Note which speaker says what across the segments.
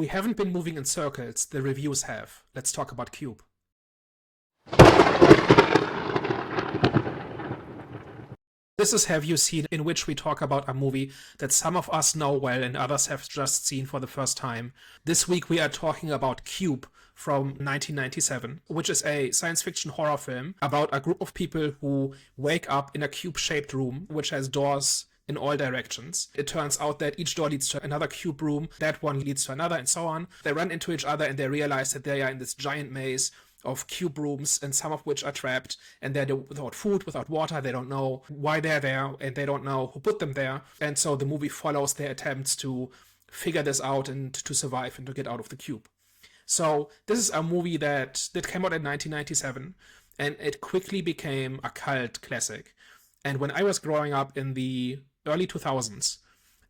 Speaker 1: We haven't been moving in circles, the reviews have. Let's talk about Cube. This is Have You Seen, in which we talk about a movie that some of us know well and others have just seen for the first time. This week we are talking about Cube from 1997, which is a science fiction horror film about a group of people who wake up in a cube-shaped room which has doors in all directions. It turns out that each door leads to another cube room, that one leads to another, and so on. They run into each other and they realize that they are in this giant maze of cube rooms, and some of which are trapped, and they're without food, without water. They don't know why they're there, and they don't know who put them there. And so the movie follows their attempts to figure this out and to survive and to get out of the cube. So this is a movie that came out in 1997, and it quickly became a cult classic. And when I was growing up in the early 2000s,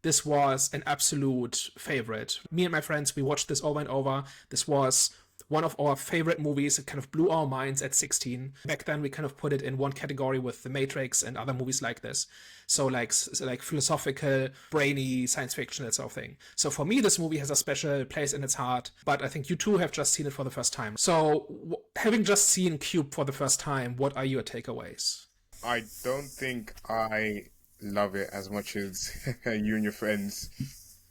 Speaker 1: this was an absolute favorite. Me and my friends, we watched this over and over. This was one of our favorite movies. It kind of blew our minds at 16. Back then, we kind of put it in one category with The Matrix and other movies like this. So like philosophical, brainy science fiction, that sort of thing. So for me, this movie has a special place in its heart, but I think you two have just seen it for the first time. So having just seen Cube for the first time, what are your takeaways?
Speaker 2: I don't think I love it as much as you and your friends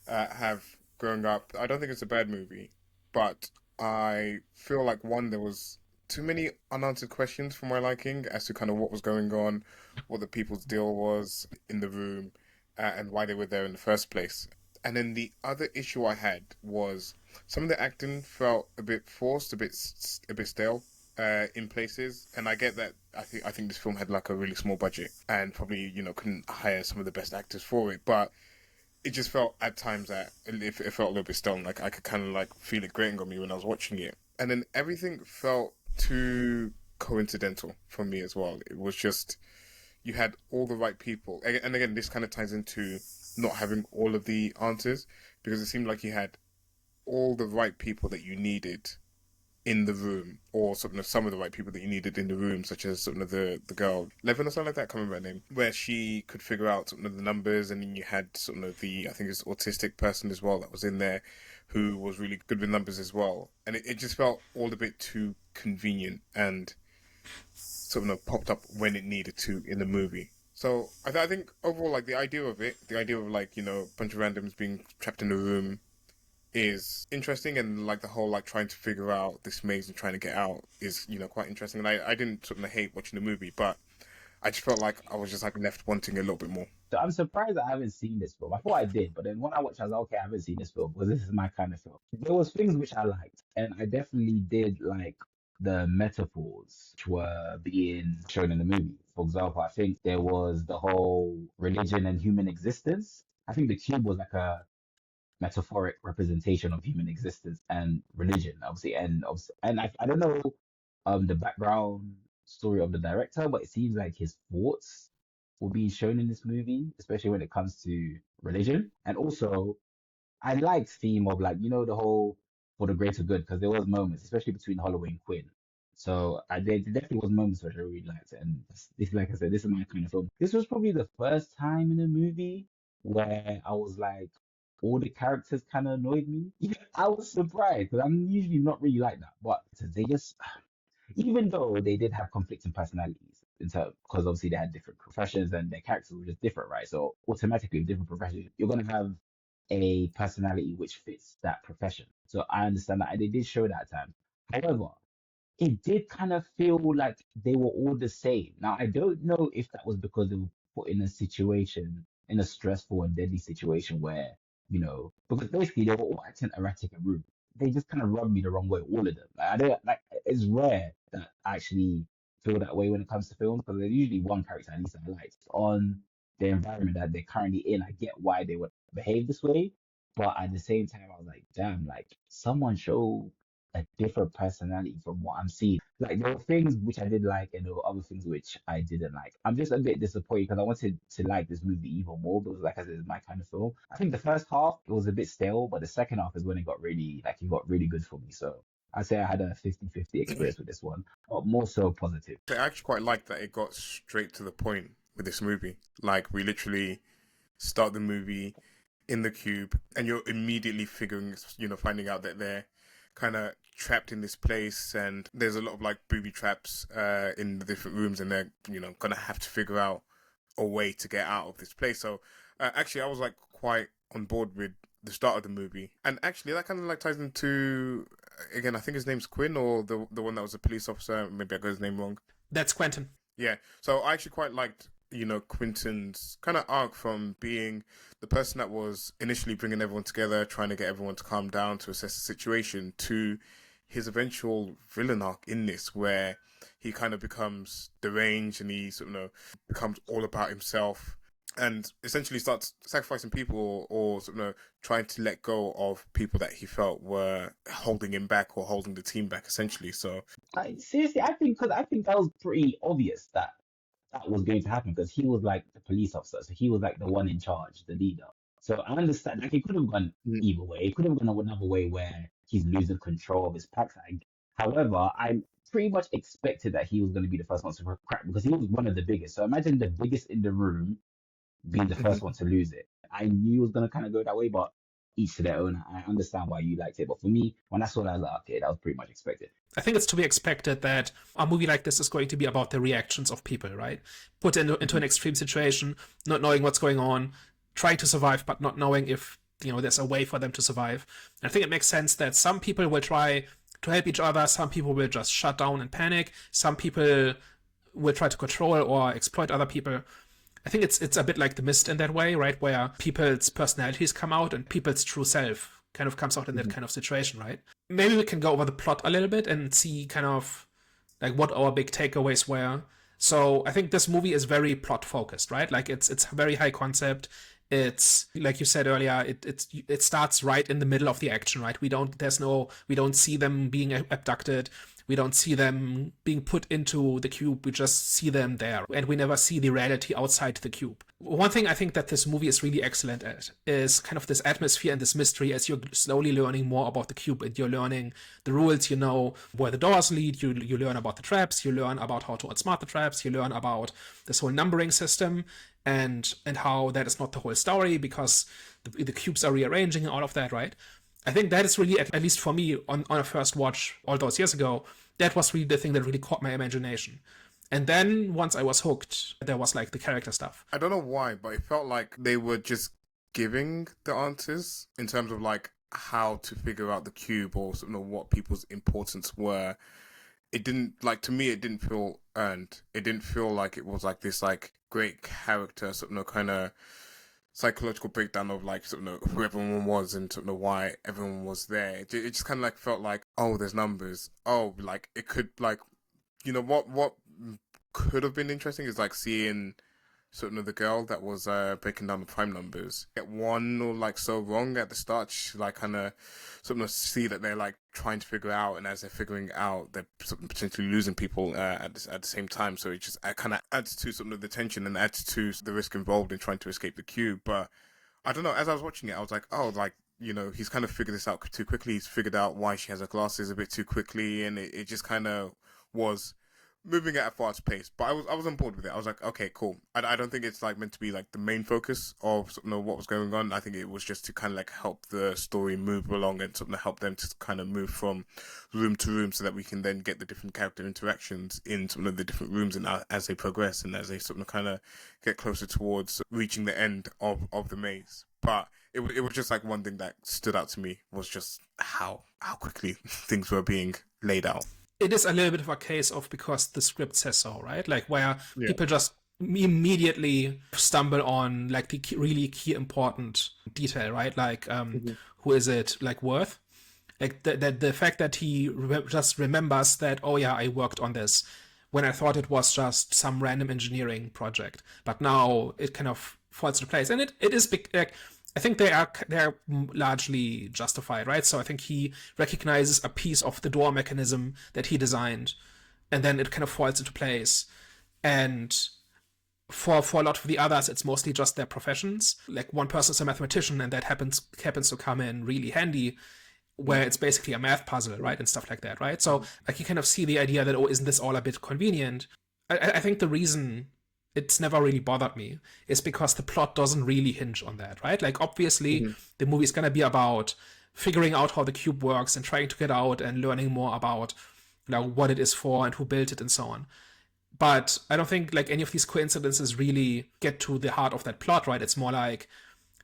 Speaker 2: have growing up. I don't think it's a bad movie, but I feel like, one, there was too many unanswered questions for my liking as to kind of what was going on, what the people's deal was in the room, and why they were there in the first place. And then the other issue I had was some of the acting felt a bit forced, a bit stale in places. And I get that. I think this film had like a really small budget and probably couldn't hire some of the best actors for it, but it just felt at times that it felt a little bit stale. Like I could kind of like feel it grating on me when I was watching it. And then everything felt too coincidental for me as well. It was just, you had all the right people. And again, this kind of ties into not having all of the answers, because it seemed like you had all the right people that you needed in the room, or some of the right people that you needed in the room, such as the girl Levin or something like that, I can't remember her name, where she could figure out the numbers. And then you had the, I think it's autistic person as well that was in there, who was really good with numbers as well. And it just felt all a bit too convenient and popped up when it needed to in the movie. So I think overall, like, the idea of like, a bunch of randoms being trapped in a room is interesting, and like the whole like trying to figure out this maze and trying to get out is quite interesting. And I didn't hate watching the movie, but I just felt like I was just like left wanting a little bit more.
Speaker 3: So I'm surprised I haven't seen this film. I thought I did, but then when I watched, I was like, okay, I haven't seen this film because this is my kind of film. There was things which I liked, and I definitely did like the metaphors which were being shown in the movie. For example, I think there was the whole religion and human existence. I think the cube was like a metaphoric representation of human existence and religion, obviously, and I don't know the background story of the director, but it seems like his thoughts were being shown in this movie, especially when it comes to religion. And also, I liked theme of like the whole for the greater good, because there was moments, especially between Holloway and Quinn. So there definitely was moments which I really liked, and this, like I said, this is my kind of film. This was probably the first time in a movie where I was like, all the characters kind of annoyed me. I was surprised because I'm usually not really like that, but they just, even though they did have conflicting personalities, because obviously they had different professions and their characters were just different, right? So automatically, with different professions, you're gonna have a personality which fits that profession. So I understand that, and they did show that at times. However, it did kind of feel like they were all the same. Now, I don't know if that was because they were put in a situation, in a stressful and deadly situation where, because basically they were all acting erratic and rude. They just kind of rubbed me the wrong way, all of them. Like, I don't like. It's rare that I actually feel that way when it comes to films, because there's usually one character at least I like on the environment that they're currently in. I get why they would behave this way, but at the same time, I was like, damn, like someone show a different personality from what I'm seeing. Like there were things which I did like, and there were other things which I didn't like. I'm just a bit disappointed because I wanted to like this movie even more, because like I said, it's my kind of film. I think the first half it was a bit stale, but the second half is when it got really good for me. So I say I had a 50-50 experience with this one, but more so positive.
Speaker 2: I actually quite like that it got straight to the point with this movie. Like, we literally start the movie in the cube, and you're immediately finding out that they're kind of trapped in this place, and there's a lot of like booby traps in the different rooms, and they're gonna have to figure out a way to get out of this place. So actually, I was like quite on board with the start of the movie, and actually that kind of like ties into, again, I think his name's Quinn, or the one that was a police officer. Maybe I got his name wrong.
Speaker 1: That's Quentin.
Speaker 2: Yeah, so I actually quite liked Quentin's kind of arc from being the person that was initially bringing everyone together, trying to get everyone to calm down to assess the situation, to his eventual villain arc in this, where he kind of becomes deranged and he becomes all about himself and essentially starts sacrificing people or trying to let go of people that he felt were holding him back or holding the team back, essentially. So
Speaker 3: seriously, I think that was pretty obvious that was going to happen, because he was like the police officer, so he was like the one in charge, the leader. So I understand, like, it could have gone either way. It could have gone another way where he's losing control of his pack. However, I pretty much expected that he was going to be the first one to crack, because he was one of the biggest. So imagine the biggest in the room being the first one to lose it. I knew it was going to kind of go that way, but each to their own. I understand why you liked it, but for me, when I saw that, I was like, okay, that was pretty much expected.
Speaker 1: I think it's to be expected that a movie like this is going to be about the reactions of people, right? Put into an extreme situation, not knowing what's going on, trying to survive, but not knowing if there's a way for them to survive. And I think it makes sense that some people will try to help each other, some people will just shut down and panic, some people will try to control or exploit other people. I think it's a bit like The Mist in that way, right? Where people's personalities come out and people's true self kind of comes out in that kind of situation, right? Maybe we can go over the plot a little bit and see kind of like what our big takeaways were. So I think this movie is very plot focused, right? Like it's very high concept. It's like you said earlier, it starts right in the middle of the action, right? We don't see them being abducted. We don't see them being put into the cube. We just see them there. And we never see the reality outside the cube. One thing I think that this movie is really excellent at is kind of this atmosphere and this mystery as you're slowly learning more about the cube and you're learning the rules, where the doors lead, you learn about the traps, you learn about how to outsmart the traps, you learn about this whole numbering system and how that is not the whole story because the cubes are rearranging and all of that, right? I think that is really, at least for me, on a first watch all those years ago, that was really the thing that really caught my imagination. And then once I was hooked, there was like the character stuff.
Speaker 2: I don't know why, but it felt like they were just giving the answers in terms of like how to figure out the cube or what people's importance were. It didn't, like, to me, it didn't feel earned. It didn't feel like it was like this like great character kind of psychological breakdown of like who everyone was and why everyone was there. It just kind of like felt like, oh, there's numbers. Oh, like it could like, what could have been interesting is like seeing the girl that was breaking down the prime numbers get one or like so wrong at the start. She like kind of see that they're like trying to figure out, and as they're figuring out, they're potentially losing people at the same time. So it just kind of adds to the tension and adds to the risk involved in trying to escape the cube. But I don't know. As I was watching it, I was like, oh, like he's kind of figured this out too quickly. He's figured out why she has her glasses a bit too quickly, and it just kind of was moving at a fast pace, but I was on board with it. I was like, okay, cool. I don't think it's like meant to be like the main focus of what was going on. I think it was just to kind of like help the story move along and help them to kind of move from room to room, so that we can then get the different character interactions in the different rooms and as they progress and as they kind of get closer towards reaching the end of the maze. But it was just like one thing that stood out to me was just how quickly things were being laid out.
Speaker 1: It is a little bit of a case of because the script says so, right? Like where people just immediately stumble on like the really key important detail, right? Like who is it? Like Worth? Like the fact that he just remembers that, oh yeah, I worked on this when I thought it was just some random engineering project, but now it kind of falls into place, and it is big. Like I think they're largely justified, right? So I think he recognizes a piece of the door mechanism that he designed, and then it kind of falls into place. And for a lot of the others, it's mostly just their professions. Like one person's a mathematician, and that happens to come in really handy, where it's basically a math puzzle, right, and stuff like that, right? So like you kind of see the idea that, oh, isn't this all a bit convenient? I think the reason it's never really bothered me is because the plot doesn't really hinge on that, right? Like, obviously,
Speaker 2: Mhm.
Speaker 1: the movie's gonna be about figuring out how the cube works and trying to get out and learning more about, what it is for and who built it and so on. But I don't think like any of these coincidences really get to the heart of that plot, right? It's more like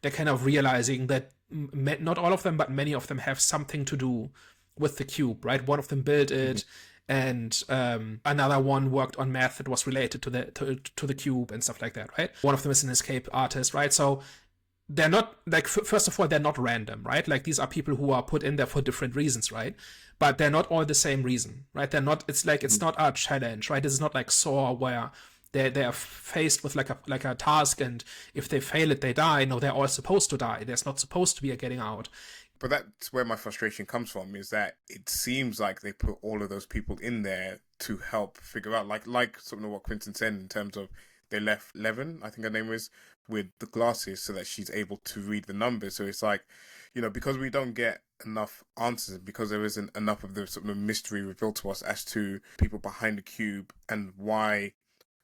Speaker 1: they're kind of realizing that not all of them, but many of them have something to do with the cube, right? One of them built
Speaker 2: Mhm.
Speaker 1: it, and another one worked on math that was related to the cube and stuff like that, right? One of them is an escape artist, right? So they're not like first of all they're not random, right? Like these are people who are put in there for different reasons, right? But they're not all the same reason, right? They're not. It's like it's
Speaker 2: Mhm.
Speaker 1: not a challenge, right? It's not like Saw where they're faced with like a task, and if they fail it, they die. No, they're all supposed to die. There's not supposed to be a getting out.
Speaker 2: But that's where my frustration comes from, is that it seems like they put all of those people in there to help figure out, like something of what Quentin said in terms of they left Levin, I think her name is, with the glasses so that she's able to read the numbers. So it's like, because we don't get enough answers, because there isn't enough of the sort of mystery revealed to us as to people behind the cube and why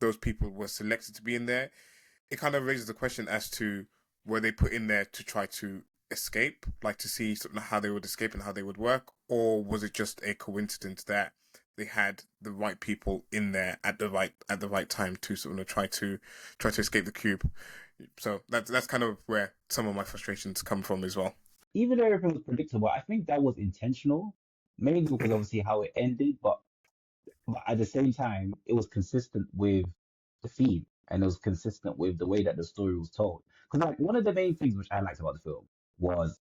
Speaker 2: those people were selected to be in there, it kind of raises the question as to were they put in there to try to escape, like to see sort of how they would escape and how they would work, or was it just a coincidence that they had the right people in there at the right time to sort of try to escape the cube? So that's kind of where some of my frustrations come from as well.
Speaker 3: Even though everything was predictable, I think that was intentional, mainly because
Speaker 2: Mhm.
Speaker 3: obviously how it ended, but at the same time, it was consistent with the theme and it was consistent with the way that the story was told. Because like one of the main things which I liked about the film was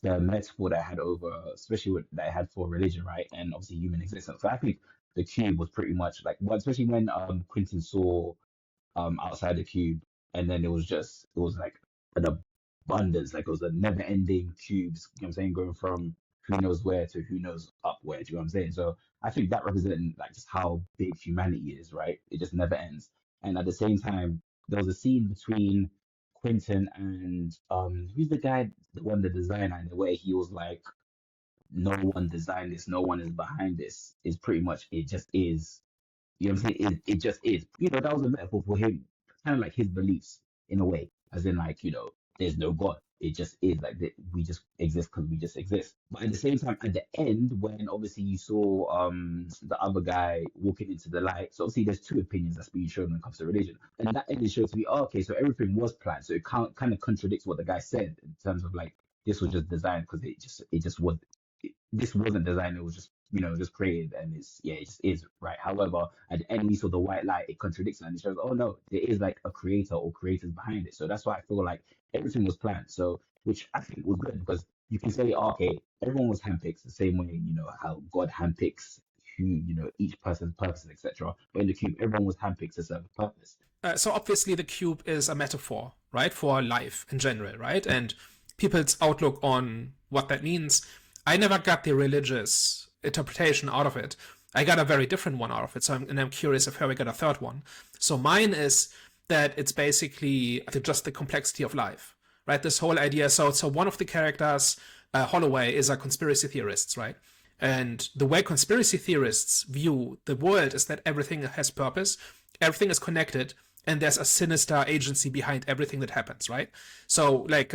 Speaker 3: the metaphor that I had over, especially that I had for religion, right, and obviously human existence. So I think the cube was pretty much like, well, especially when Quentin saw outside the cube, and then it was like an abundance, like it was a never-ending cubes. You know what I'm saying, going from who knows where to who knows up where. Do you know what I'm saying? So I think that represented like just how big humanity is, right? It just never ends. And at the same time, there was a scene between Quentin and who's the guy, the one, the designer, and the way he was like, no one designed this, no one is behind this. Is pretty much it just is. You know what I'm saying? It just is. That was a metaphor for him, kind of like his beliefs in a way, as in like, there's no God. It just is like that. We just exist because we just exist. But at the same time, at the end, when obviously you saw the other guy walking into the light, so obviously there's two opinions that's being shown when it comes to religion, and that ended shows to me, oh, okay, so everything was planned. So it kind of contradicts what the guy said in terms of like this was just designed because it just was this wasn't designed. It was just just created, and it just is, right? However, at the end we saw the white light. It contradicts it, and it shows, oh no, there is like a creator or creators behind it. So that's why I feel like everything was planned. So which I think was good because you can say, oh, okay, everyone was handpicked the same way, how God handpicks who, each person's purpose, etc. But in the cube, everyone was handpicked to serve a purpose.
Speaker 1: So obviously the cube is a metaphor, right, for life in general, right, and people's outlook on what that means. I never got the religious interpretation out of it. I got a very different one out of it. I'm curious if we got a third one. So mine is that it's basically just the complexity of life, right? This whole idea. So one of the characters, Holloway, is a conspiracy theorist, right? And the way conspiracy theorists view the world is that everything has purpose, everything is connected, and there's a sinister agency behind everything that happens, right? So like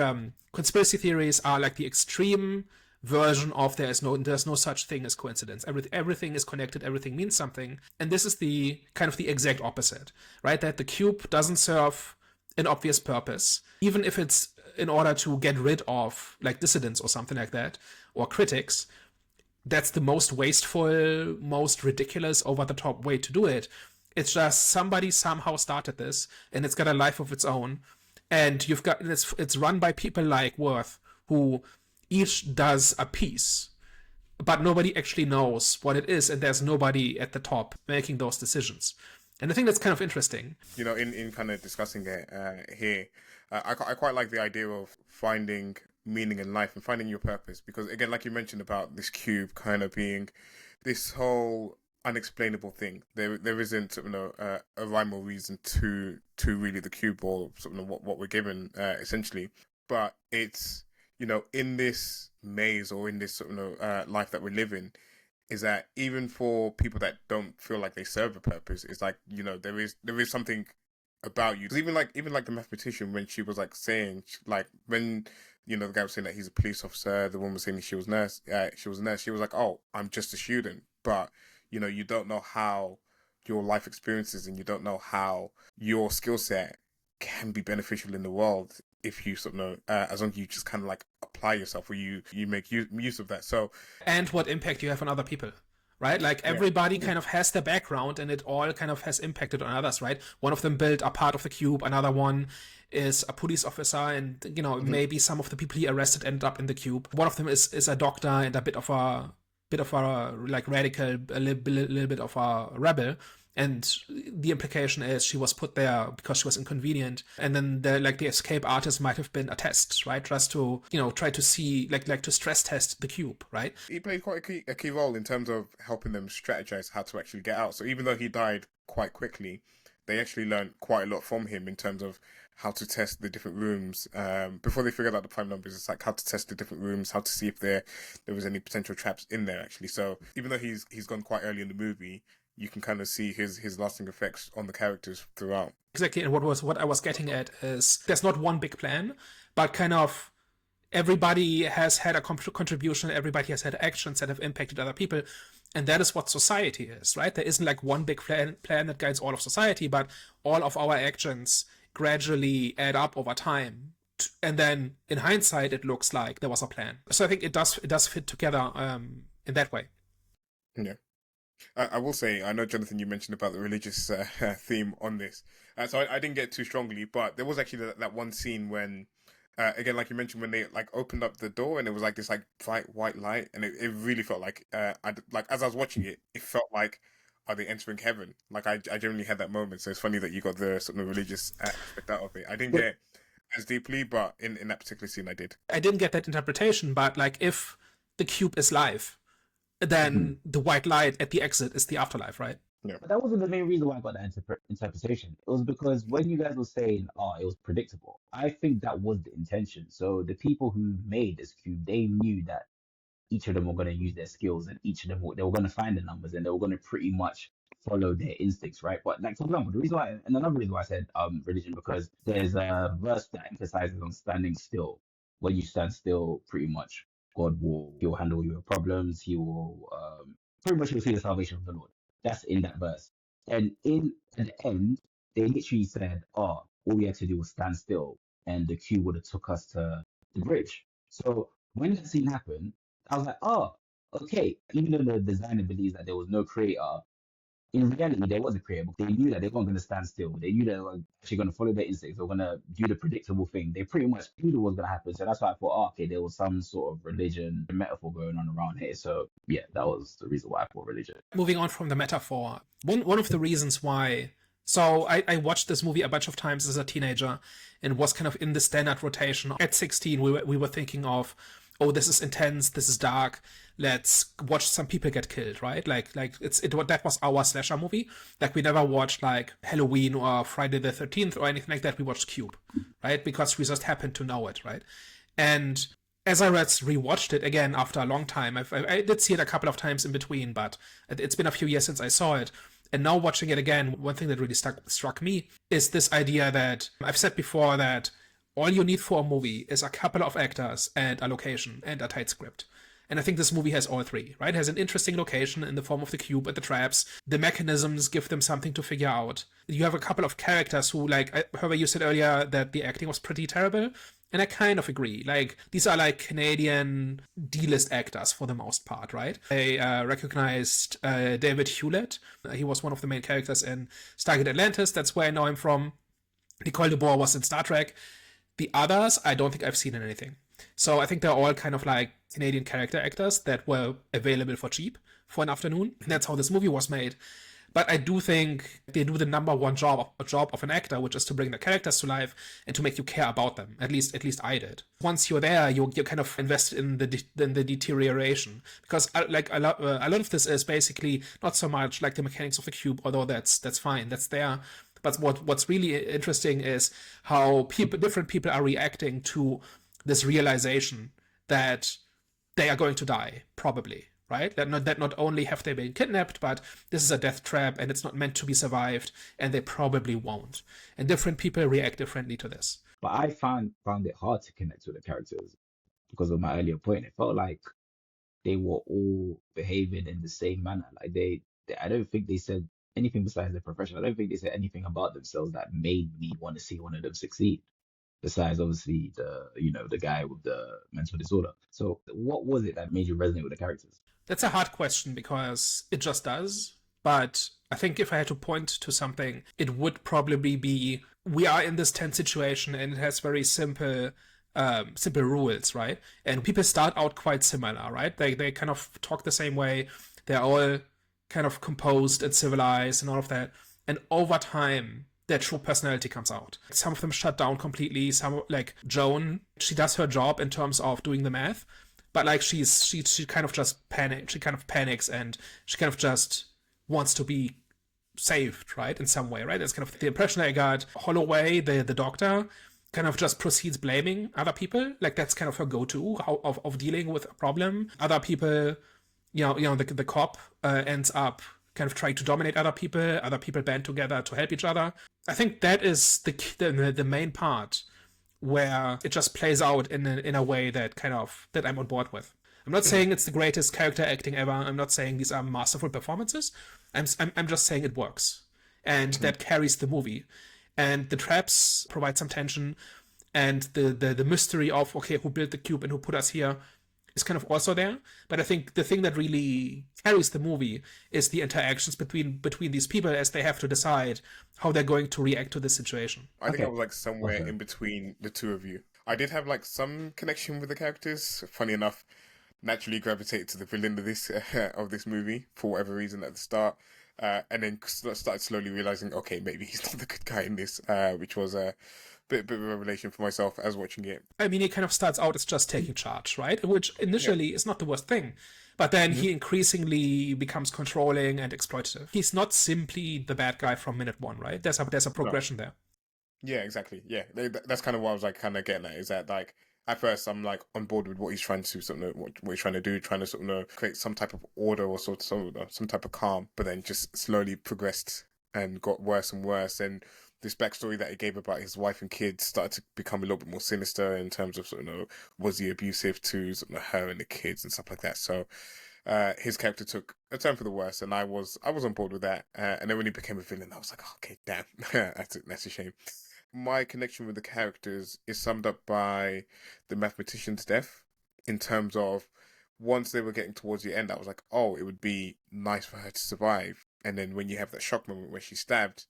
Speaker 1: conspiracy theories are like the extreme version of there's no such thing as coincidence. Everything is connected, everything means something. And this is the kind of the exact opposite, right? That the cube doesn't serve an obvious purpose, even if it's in order to get rid of like dissidents or something like that, or critics. That's the most wasteful, most ridiculous, over the top way to do it. It's just somebody somehow started this, and it's got a life of its own. And it's run by people like Worth, who each does a piece, but nobody actually knows what it is, and there's nobody at the top making those decisions. And I think that's kind of interesting.
Speaker 2: In kind of discussing it here, I quite like the idea of finding meaning in life and finding your purpose, because again, like you mentioned about this cube kind of being this whole unexplainable thing. There isn't a rhyme or reason to really the cube or something of what we're given essentially, but it's in this maze or in this life that we live in, is that even for people that don't feel like they serve a purpose, it's like there is something about you. 'Cause even like the mathematician, when she was like saying, like, when the guy was saying that he's a police officer, the woman was saying she was a nurse. She was like, oh, I'm just a student, but you don't know how your life experiences, and you don't know how your skill set can be beneficial in the world if you sort of know, as long as you just kind of like apply yourself, or you make use of that. So
Speaker 1: And what impact you have on other people, right? Like everybody kind of has their background, and it all kind of has impacted on others, right? One of them built a part of the cube, another one is a police officer, and maybe some of the people he arrested ended up in the cube. One of them is a doctor and a bit of a like radical, a little bit of a rebel. And the implication is she was put there because she was inconvenient. And then the escape artist might have been a test, right? Just to, try to see, like to stress test the cube, right?
Speaker 2: he played quite a key role in terms of helping them strategize how to actually get out. So even though he died quite quickly, they actually learned quite a lot from him in terms of how to test the different rooms. Before they figured out the prime numbers, it's like how to test the different rooms, how to see if there was any potential traps in there, actually. So even though he's gone quite early in the movie, you can kind of see his lasting effects on the characters throughout.
Speaker 1: Exactly, and what I was getting at is there's not one big plan, but kind of everybody has had a contribution, everybody has had actions that have impacted other people, and that is what society is, right? There isn't like one big plan that guides all of society, but all of our actions gradually add up over time. And then in hindsight, it looks like there was a plan. So I think it does fit together in that way.
Speaker 2: Yeah. I will say, I know, Jonathan, you mentioned about the religious theme on this. So I didn't get too strongly, but there was actually that one scene when, again, like you mentioned, when they like opened up the door and it was like this like bright white light, and it really felt like, as I was watching it, it felt like, are they entering heaven? Like I generally had that moment. So it's funny that you got the sort of religious aspect out of it. I didn't get it as deeply, but in that particular scene, I did.
Speaker 1: I didn't get that interpretation, but like if the cube is live, then the white light at the exit is the afterlife, right?
Speaker 2: Yeah.
Speaker 3: But that wasn't the main reason why I got that interpretation. It was because when you guys were saying, oh, it was predictable, I think that was the intention. So the people who made this cube, they knew that each of them were going to use their skills, and each of them they were going to find the numbers, and they were going to pretty much follow their instincts, right? But like, for example, the reason why, and another reason why I said religion, because there's a verse that emphasizes on standing still. When you stand still, pretty much he'll handle your problems. He will pretty much you'll see the salvation of the Lord. That's in that verse. And at the end, they literally said, "Oh, all we had to do was stand still, and the cube would have took us to the bridge." So when that scene happened, I was like, "Oh, okay." Even though the designer believes that there was no creator, in reality, there was a creator. They knew that they weren't going to stand still. They knew they were actually going to follow their instincts. They were going to do the predictable thing. They pretty much knew what was going to happen. So that's why I thought, oh, okay, there was some sort of religion metaphor going on around here. So yeah, that was the reason why I thought religion.
Speaker 1: Moving on from the metaphor, one of the reasons why. So I watched this movie a bunch of times as a teenager, and was kind of in the standard rotation. At 16, we were thinking of, oh, this is intense, this is dark, let's watch some people get killed, right? Like that was our slasher movie. Like we never watched like Halloween or Friday the 13th or anything like that. We watched Cube, right? Because we just happened to know it, right? And as I rewatched it again after a long time, I did see it a couple of times in between, but it's been a few years since I saw it. And now watching it again, one thing that really struck me is this idea that I've said before, that all you need for a movie is a couple of actors and a location and a tight script. And I think this movie has all three, right? It has an interesting location in the form of the cube and the traps. The mechanisms give them something to figure out. You have a couple of characters who, like, however, you said earlier that the acting was pretty terrible. And I kind of agree. Like, these are like Canadian D-list actors for the most part, right? I recognized David Hewlett. He was one of the main characters in Stargate Atlantis. That's where I know him from. Nicole de Boer was in Star Trek. The others, I don't think I've seen in anything. So I think they're all kind of like Canadian character actors that were available for cheap for an afternoon. And that's how this movie was made. But I do think they do the number one job of an actor, which is to bring the characters to life and to make you care about them. At least I did. Once you're there, you're kind of invested in the deterioration, because like a lot of this is basically not so much like the mechanics of the cube, although that's fine, that's there. But what's really interesting is how different people are reacting to this realization that they are going to die, probably, right? That not only have they been kidnapped, but this is a death trap and it's not meant to be survived, and they probably won't. And different people react differently to this.
Speaker 3: But I found it hard to connect with the characters because of my earlier point. It felt like they were all behaving in the same manner. Like I don't think they said anything besides their profession. I don't think they said anything about themselves that made me want to see one of them succeed. Besides, obviously, the guy with the mental disorder. So, what was it that made you resonate with the characters?
Speaker 1: That's a hard question because it just does. But I think if I had to point to something, it would probably be we are in this tense situation and it has very simple rules, right? And people start out quite similar, right? They kind of talk the same way. They're all kind of composed and civilized and all of that. And over time, their true personality comes out. Some of them shut down completely. Some, like Joan, she does her job in terms of doing the math, but like she kind of just panic. She kind of panics and she kind of just wants to be saved, right, in some way, right? That's kind of the impression I got. Holloway, the doctor, kind of just proceeds blaming other people. Like that's kind of her go-to of dealing with a problem. Other people, the cop ends up kind of trying to dominate other people. Other people band together to help each other. I think that is the main part where it just plays out in a way that I'm on board with. I'm not saying it's the greatest character acting ever. I'm not saying these are masterful performances. I'm just saying it works, and that carries the movie. And the traps provide some tension, and the mystery of okay, who built the cube and who put us here is kind of also there. But I think the thing that really carries the movie is the interactions between these people as they have to decide how they're going to react to this situation.
Speaker 2: I think
Speaker 3: Okay.
Speaker 2: I was like somewhere
Speaker 3: Okay.
Speaker 2: in between the two of you. I did have like some connection with the characters. Funny enough, naturally gravitated to the villain of this movie for whatever reason at the start, and then started slowly realizing, okay, maybe he's not the good guy in this, which was a bit of a revelation for myself as watching it.
Speaker 1: I mean, he kind of starts out as just taking charge, right? Which initially is not the worst thing. But then he increasingly becomes controlling and exploitative. He's not simply the bad guy from minute one, right? There's a progression there.
Speaker 2: Yeah, exactly. Yeah, that's kind of what I was like kind of getting at, is that like at first I'm like on board with what he's trying to sort of know, what he's trying to do, trying to sort of know, create some type of order or some type of calm, but then just slowly progressed and got worse and worse. And this backstory that he gave about his wife and kids started to become a little bit more sinister in terms of sort of was he abusive to sort of her and the kids and stuff like that. So his character took a turn for the worse, and I was on board with that. And then when he became a villain, I was like, oh, okay, damn, that's a shame. My connection with the characters is summed up by the mathematician's death, in terms of once they were getting towards the end, I was like, oh, it would be nice for her to survive. And then when you have that shock moment where she's stabbed,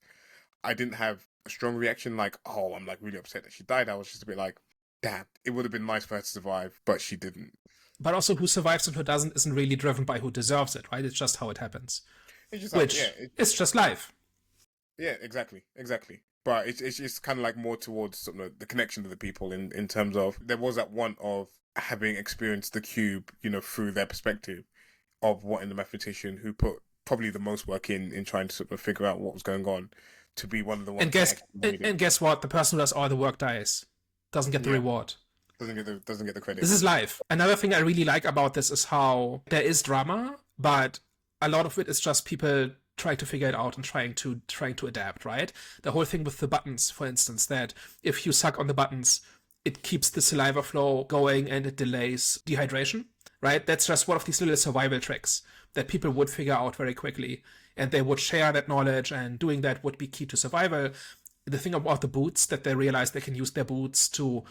Speaker 2: I didn't have a strong reaction like, oh, I'm like really upset that she died. I was just a bit like, damn, it would have been nice for her to survive, but she didn't.
Speaker 1: But also, who survives and who doesn't isn't really driven by who deserves it, right? It's just how it happens.
Speaker 2: It's just
Speaker 1: Which it's just life.
Speaker 2: yeah, exactly. But it's just kind of like more towards sort of the connection to the people in terms of there was that one of having experienced the cube, through their perspective of wanting the mathematician who put probably the most work in trying to sort of figure out what was going on, to be one of the ones.
Speaker 1: And guess what? The person who does all the work dies, doesn't get the reward.
Speaker 2: Doesn't get the credit.
Speaker 1: This is life. Another thing I really like about this is how there is drama, but a lot of it is just people trying to figure it out and trying to adapt, right? The whole thing with the buttons, for instance, that if you suck on the buttons, it keeps the saliva flow going and it delays dehydration, right? That's just one of these little survival tricks that people would figure out very quickly, and they would share that knowledge, and doing that would be key to survival. The thing about the boots, that they realize they can use their boots to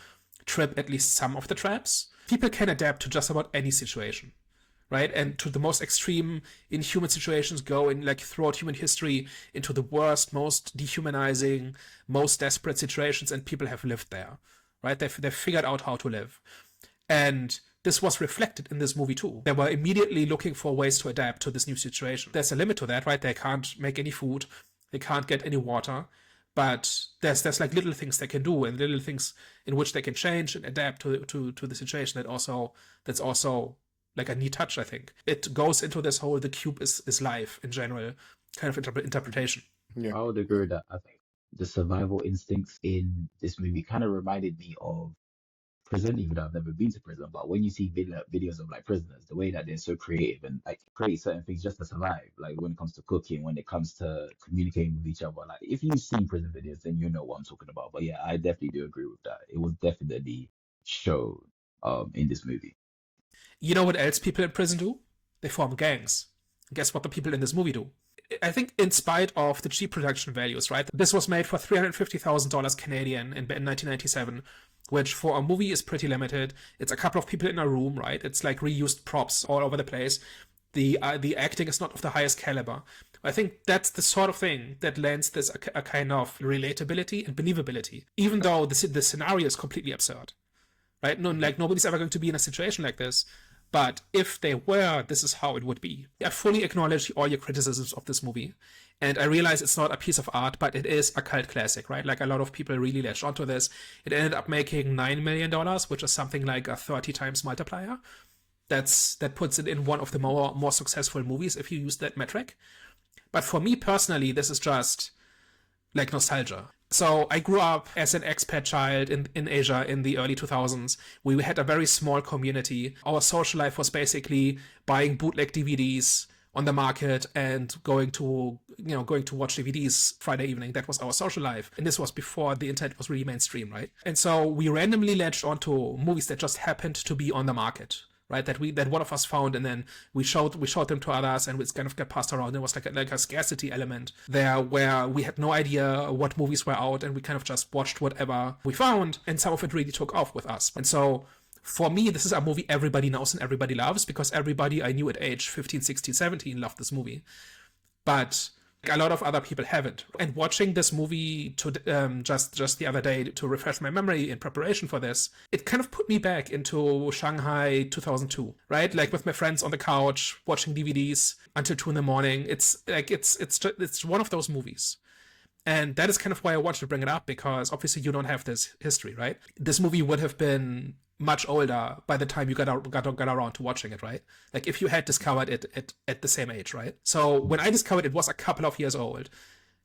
Speaker 1: trip at least some of the traps. People can adapt to just about any situation, right? And to the most extreme inhuman situations, go in like throughout human history into the worst, most dehumanizing, most desperate situations, and people have lived there, right? They've figured out how to live. And this was reflected in this movie too. They were immediately looking for ways to adapt to this new situation. There's a limit to that, right? They can't make any food, they can't get any water, but there's like little things they can do, and little things in which they can change and adapt to the situation. That's also like a neat touch, I think. It goes into this whole the cube is life in general kind of interpretation.
Speaker 2: Yeah.
Speaker 3: I would agree with that. I think the survival instincts in this movie kind of reminded me of prison, even though I've never been to prison. But when you see videos of like prisoners, the way that they're so creative and like create certain things just to survive, like when it comes to cooking, when it comes to communicating with each other, like if you've seen prison videos, then you know what I'm talking about. But yeah, I definitely do agree with that. It was definitely shown in this movie.
Speaker 1: You know what else people in prison do? They form gangs. Guess what the people in this movie do? I think in spite of the cheap production values, right? This was made for $350,000 Canadian in 1997, which for a movie is pretty limited. It's a couple of people in a room, right? It's like reused props all over the place. The acting is not of the highest caliber. I think that's the sort of thing that lends this a kind of relatability and believability, even though the scenario is completely absurd, right? No, like nobody's ever going to be in a situation like this. But if they were, this is how it would be. I fully acknowledge all your criticisms of this movie. And I realize it's not a piece of art, but it is a cult classic, right? Like a lot of people really latched onto this. It ended up making $9 million, which is something like a 30 times multiplier. That puts it in one of the more successful movies if you use that metric. But for me personally, this is just like nostalgia. So I grew up as an expat child in Asia in the early 2000s. We had a very small community. Our social life was basically buying bootleg DVDs on the market and going to watch DVDs Friday evening. That was our social life. And this was before the internet was really mainstream, right? And so we randomly latched onto movies that just happened to be on the market, right? That one of us found, and then we showed them to others, and it's kind of got passed around. There was like a scarcity element there where we had no idea what movies were out, and we kind of just watched whatever we found, and some of it really took off with us. And so for me, this is a movie everybody knows and everybody loves, because everybody I knew at age 15, 16, 17 loved this movie. But a lot of other people haven't. And watching this movie just the other day to refresh my memory in preparation for this, it kind of put me back into Shanghai 2002, right? Like with my friends on the couch watching DVDs until 2 in the morning. It's one of those movies. And that is kind of why I wanted to bring it up, because obviously you don't have this history, right? This movie would have been much older by the time you got around to watching it, right? Like if you had discovered it at the same age, right? So when I discovered it was a couple of years old.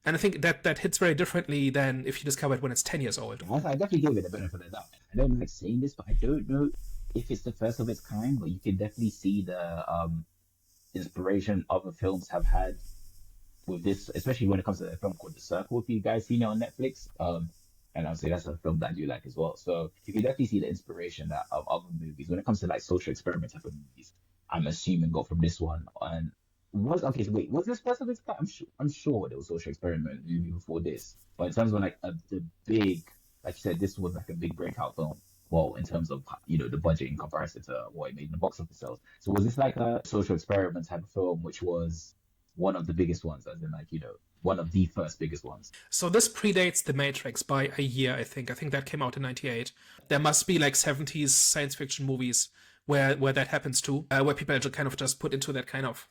Speaker 1: And I think that hits very differently than if you discover it when it's 10 years old.
Speaker 3: I definitely give it a benefit of the doubt. I don't like saying this, but I don't know if it's the first of its kind, but you can definitely see the inspiration other films have had with this, especially when it comes to a film called The Circle, if you guys seen it on Netflix. And I'll say that's a film that I do like as well. So you can definitely see the inspiration that of other movies when it comes to like social experiment type of movies. I'm assuming got from this one. And was okay. So wait, was this first of its kind? I'm sure there was social experiment movie before this. But in terms of like the big, like you said, this was like a big breakout film. Well, in terms of the budget in comparison to what it made in the box office sales. So was this like a social experiment type of film, which was one of the biggest ones, as in like one of the first biggest ones?
Speaker 1: So this predates The Matrix by a year, I think. I think that came out in 98. There must be like 70s science fiction movies where that happens too, where people are kind of just put into that kind of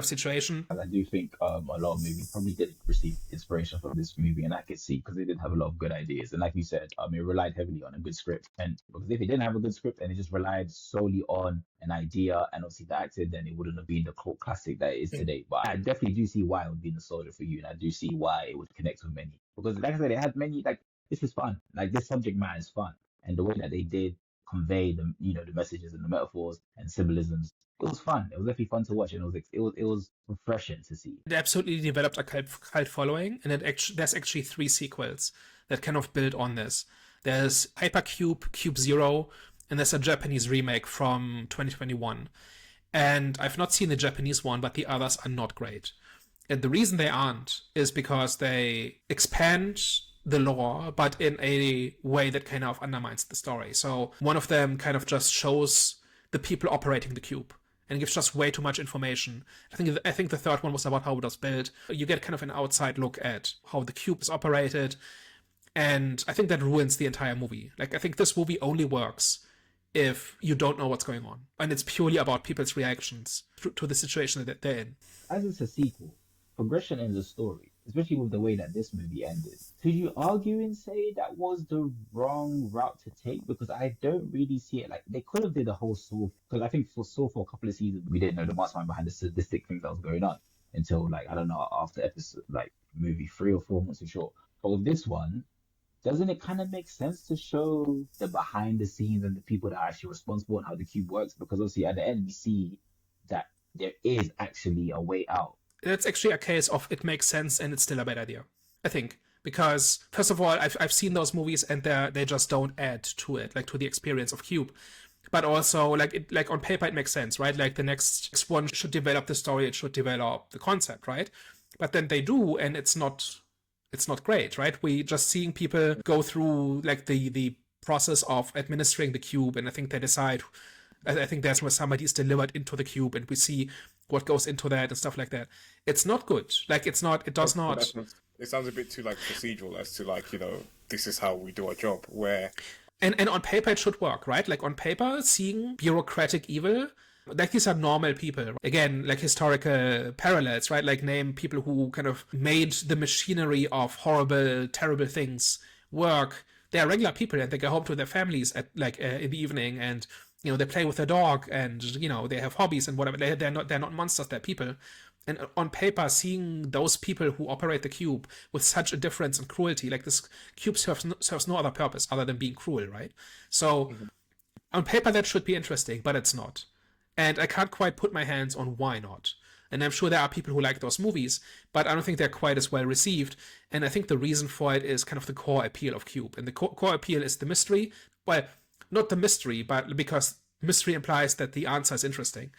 Speaker 1: situation.
Speaker 3: I do think a lot of movies probably did receive inspiration from this movie, and I could see because they did have a lot of good ideas. And like you said, it relied heavily on a good script. And because if it didn't have a good script and it just relied solely on an idea and obviously the acting, then it wouldn't have been the cult classic that it is today. But I definitely do see why it would be nostalgia for you, and I do see why it would connect with many. Because like I said, it had many, like, this is fun. Like, this subject matter is fun. And the way that they did convey the messages and the metaphors and symbolisms, it was fun. It was definitely fun to watch, and it was refreshing to see.
Speaker 1: It absolutely developed a cult following, and there's actually 3 sequels that kind of build on this. There's Hypercube, Cube Zero, and there's a Japanese remake from 2021. And I've not seen the Japanese one, but the others are not great. And the reason they aren't is because they expand the lore, but in a way that kind of undermines the story. So one of them kind of just shows the people operating the cube and gives just way too much information. I think the third one was about how it was built. You get kind of an outside look at how the cube is operated, and I think that ruins the entire movie. Like, I think this movie only works if you don't know what's going on, and it's purely about people's reactions to the situation that they're in.
Speaker 3: As it's a sequel, progression in the story, especially with the way that this movie ended, could you argue and say that was the wrong route to take? Because I don't really see it. Like, they could have did a whole Saw, because I think for Saw for a couple of seasons we didn't know the mastermind behind the sadistic things that was going on until, like, I don't know, after episode like movie 3 or 4, I'm not too sure. But with this one, doesn't it kind of make sense to show the behind the scenes and the people that are actually responsible and how the cube works? Because obviously at the end we see that there is actually a way out.
Speaker 1: That's actually a case of it makes sense and it's still a bad idea, I think. Because first of all, I've seen those movies and they just don't add to it, like to the experience of Cube. But also, like on paper, it makes sense, right? Like the next one should develop the story, it should develop the concept, right? But then they do, and it's not great, right? We just seeing people go through like the process of administering the cube, and I think they decide. I think that's where somebody is delivered into the cube, and we see what goes into that and stuff like that. It's not good. Like it's not. It does not.
Speaker 2: It sounds a bit too like procedural as to like, this is how we do our job. Where
Speaker 1: And on paper it should work, right? Like on paper, seeing bureaucratic evil, like these are normal people. Again, like historical parallels, right? Like name people who kind of made the machinery of horrible, terrible things work. They are regular people and they go home to their families at in the evening, and they play with their dog, and they have hobbies and whatever. They're not monsters. They're people. And on paper, seeing those people who operate the cube with such indifference and cruelty, like this cube serves no other purpose other than being cruel, right? So on paper that should be interesting, but it's not. And I can't quite put my hands on why not. And I'm sure there are people who like those movies, but I don't think they're quite as well received. And I think the reason for it is kind of the core appeal of Cube. And the core appeal is the mystery. Well, not the mystery, but because mystery implies that the answer is interesting.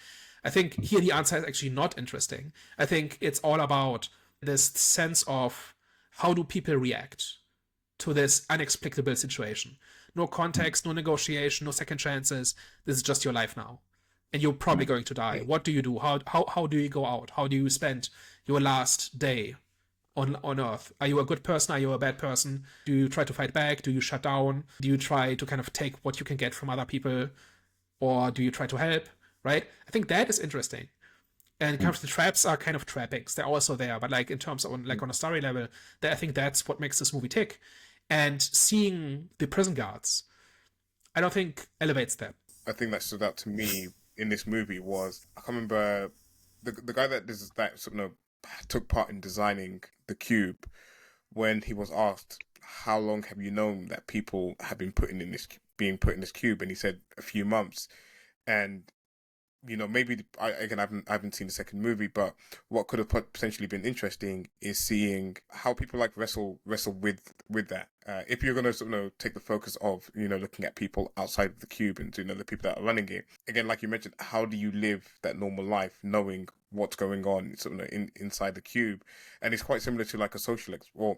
Speaker 1: I think here the answer is actually not interesting. I think it's all about this sense of how do people react to this unexplicable situation. No context, no negotiation, no second chances. This is just your life now. And you're probably going to die. What do you do? How do you go out? How do you spend your last day on Earth? Are you a good person? Are you a bad person? Do you try to fight back? Do you shut down? Do you try to kind of take what you can get from other people? Or do you try to help? Right? I think that is interesting. And kind of the traps are kind of trappings. They're also there, but like in terms of on a story level, I think that's what makes this movie tick. And seeing the prison guards, I don't think elevates that.
Speaker 2: I think that stood out to me in this movie was, I can't remember the guy that sort of took part in designing the cube. When he was asked, how long have you known that people have been being put in this cube, and he said a few months. And maybe I haven't seen the second movie, but what could have potentially been interesting is seeing how people like wrestle with that. If you're gonna sort of take the focus of looking at people outside of the cube and the people that are running it, again, like you mentioned, how do you live that normal life knowing what's going on inside the cube? And it's quite similar to like a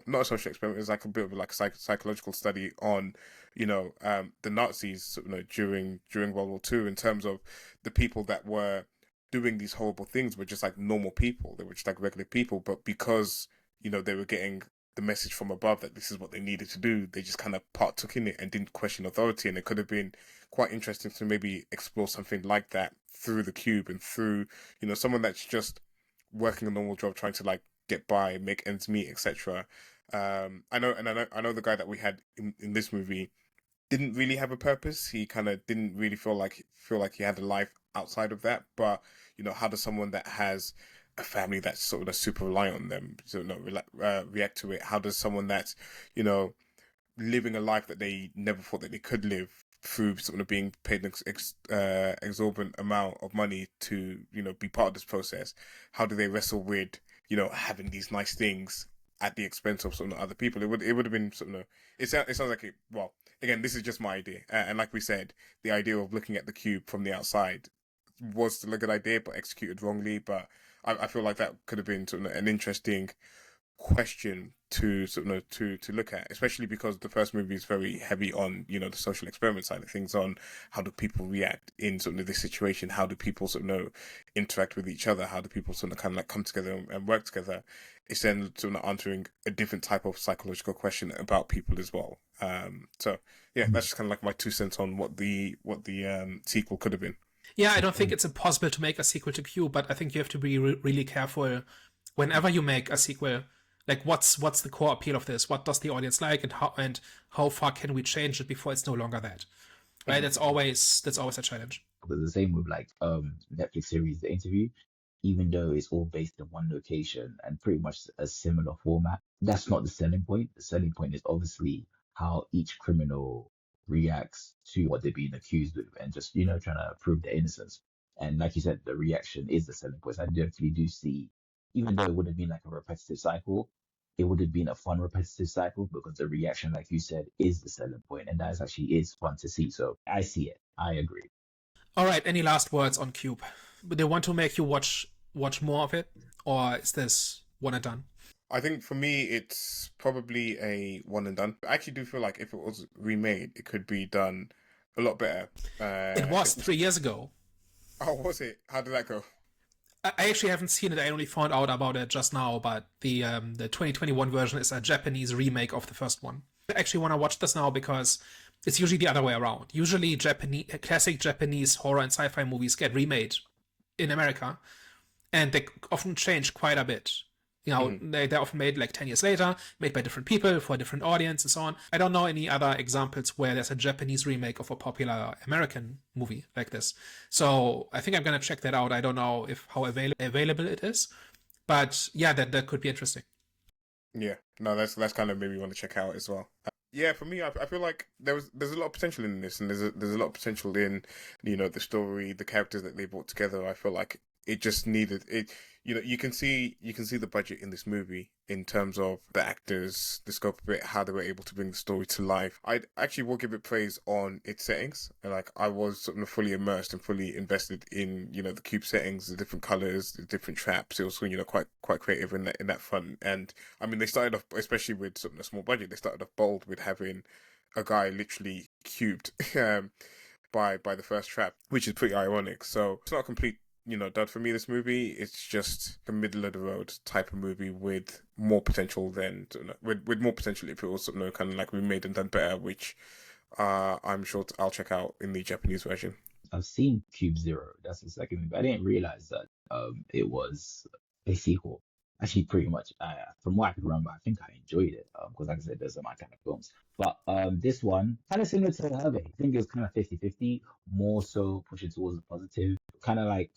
Speaker 2: not a social experiment. It's like a bit of like a psychological study on the Nazis during World War II, in terms of the people that were doing these horrible things were just like normal people. They were just like regular people, but because they were getting the message from above that this is what they needed to do, they just kind of partook in it and didn't question authority. And it could have been quite interesting to maybe explore something like that through the cube, and through someone that's just working a normal job, trying to like get by, make ends meet, etc. I know the guy that we had in this movie didn't really have a purpose. He kind of didn't really feel like he had a life outside of that. But how does someone that has a family that's sort of super reliant on them react to it? How does someone that's living a life that they never thought that they could live, through sort of being paid an exorbitant amount of money to be part of this process, how do they wrestle with having these nice things at the expense of other people? It would have been it sounds like it. Well, again, this is just my idea, and like we said, the idea of looking at the cube from the outside was still a good idea, but executed wrongly. But I feel like that could have been an interesting question to to look at, especially because the first movie is very heavy on the social experiment side of things, on how do people react in this situation, how do people interact with each other, how do people kind of like come together and work together. It's then answering a different type of psychological question about people as well. So yeah, that's just kind of like my 2 cents on what the sequel could have been.
Speaker 1: Yeah, I don't think it's impossible to make a sequel to Q, but I think you have to be really careful whenever you make a sequel. Like, what's the core appeal of this? What does the audience like, and how far can we change it before it's no longer that? Right? That's always a challenge.
Speaker 3: But the same with like Netflix series The Interview, even though it's all based in one location and pretty much a similar format, that's not the selling point. The selling point is obviously how each criminal reacts to what they're being accused of, and just trying to prove their innocence. And like you said, the reaction is the selling point. I definitely do see, even though it would have been like a repetitive cycle, it would have been a fun repetitive cycle because the reaction, like you said, is the selling point, and that is fun to see. So I see it. I agree.
Speaker 1: All right, any last words on Cube? Do they want to make you watch more of it, or is this one and done?
Speaker 2: I think for me, it's probably a one and done. I actually do feel like if it was remade, it could be done a lot better.
Speaker 1: It was 3 years ago.
Speaker 2: Oh, was it? How did that go?
Speaker 1: I actually haven't seen it. I only found out about it just now. But the 2021 version is a Japanese remake of the first one. I actually want to watch this now because it's usually the other way around. Usually, classic Japanese horror and sci-fi movies get remade in America, and they often change quite a bit. They're often made like 10 years later, made by different people for a different audience and so on. I don't know any other examples where there's a Japanese remake of a popular American movie like this. So I think I'm going to check that out. I don't know how available it is, but yeah, that could be interesting.
Speaker 2: Yeah, no, that's kind of made me want to check out as well. Yeah, for me, I feel like there's a lot of potential in this, and there's a lot of potential in the story, the characters that they brought together. I feel like it just needed it. You can see the budget in this movie in terms of the actors, the scope of it, how they were able to bring the story to life. I actually will give it praise on its settings. Like I was sort of fully immersed and fully invested in the Cube settings, the different colors, the different traps. It was quite creative in that front. And I mean, they started off, especially with sort of a small budget, they started off bold with having a guy literally cubed by the first trap, which is pretty ironic. So it's not a complete dud for me. This movie, it's just a middle of the road type of movie with more potential than with more potential if it was kind of like remade and done better, which I'm sure I'll check out in the Japanese version.
Speaker 3: I've seen Cube Zero. That's the second movie. I didn't realize that it was a sequel. Actually, pretty much, from what I can remember, I think I enjoyed it because, like I said, those are my kind of films. But this one, kind of similar to Hervey. I think it was kind of 50-50, more so pushing towards the positive, kind of like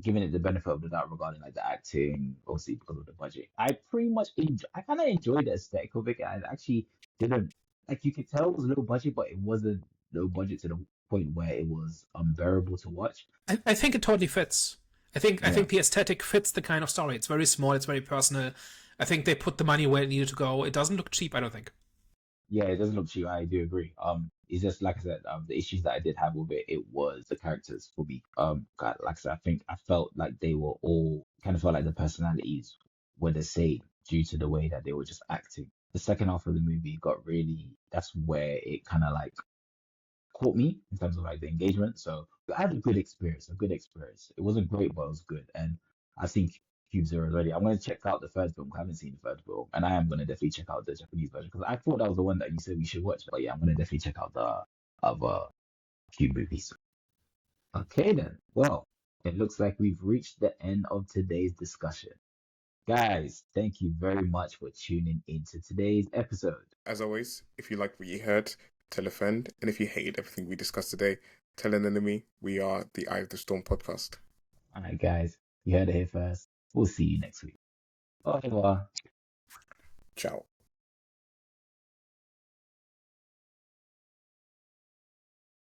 Speaker 3: giving it the benefit of the doubt regarding like the acting, obviously because of the budget. I kind of enjoyed the aesthetic of it. I actually didn't like. You could tell it was low budget, but it wasn't low budget to the point where it was unbearable to watch.
Speaker 1: I think it totally fits. I think
Speaker 3: Yeah.
Speaker 1: the aesthetic fits the kind of story. It's very small. It's very personal. I think they put the money where it needed to go. It doesn't look cheap, I don't think.
Speaker 3: Yeah, it doesn't look cheap. I do agree. It's just like I said, the issues that I did have with it, it was the characters for me. Like I said, I think I felt like they were all kind of felt like the personalities were the same due to the way that they were just acting. The second half of the movie got really, that's where it kind of like caught me in terms of like the engagement. So I had a good experience, a good experience. It wasn't great, but it was good. And I think Cube Zero already. I'm going to check out the third film. I haven't seen the third film, and I am going to definitely check out the Japanese version because I thought that was the one that you said we should watch. But yeah, I'm going to definitely check out the other Cube movies. Okay then. Well, it looks like we've reached the end of today's discussion. Guys, thank you very much for tuning into today's episode.
Speaker 2: As always, if you liked what you heard, tell a friend, and if you hated everything we discussed today, tell an enemy. We are the Eye of the Storm podcast.
Speaker 3: All right, guys, you heard it here first. We'll see you next week. Au revoir.
Speaker 2: Ciao.